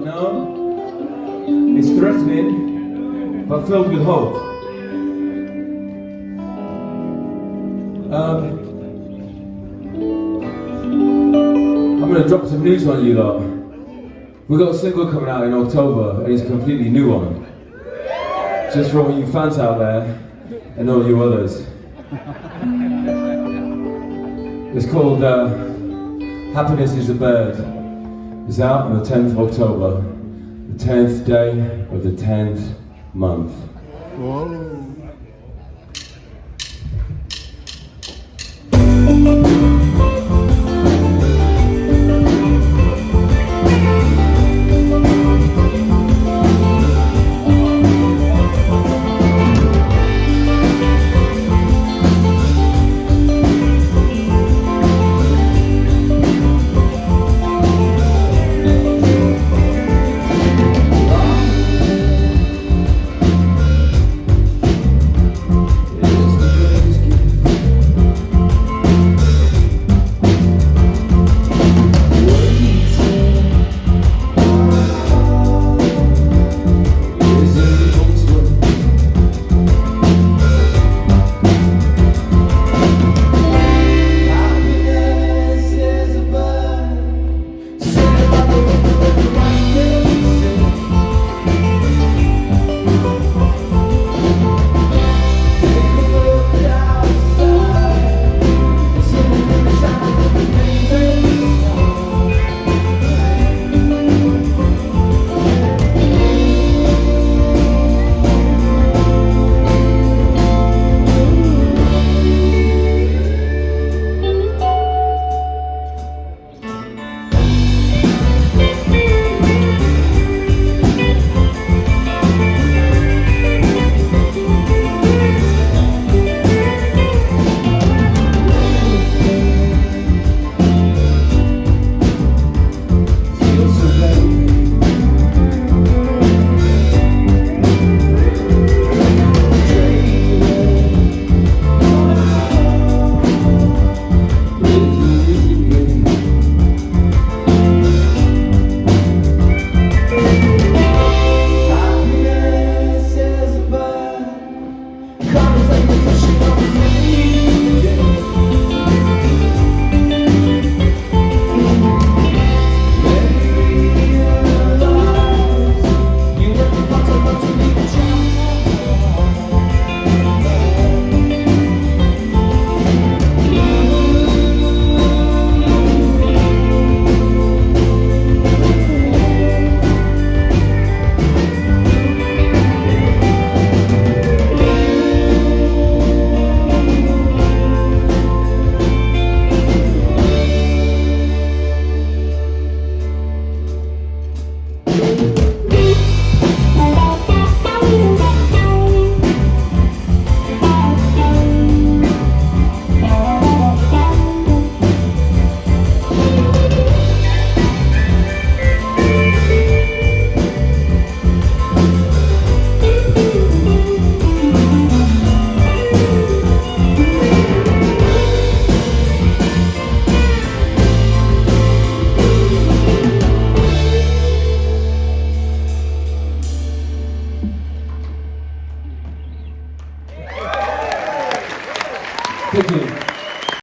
no. It's threatening, but filled with hope. I'm gonna drop some news on you lot. We got a single coming out in October, and it's a completely new one. Just for all you fans out there, and all you others. It's called Happiness is a Bird. It's out on the 10th of October, the 10th day of the 10th month. Whoa.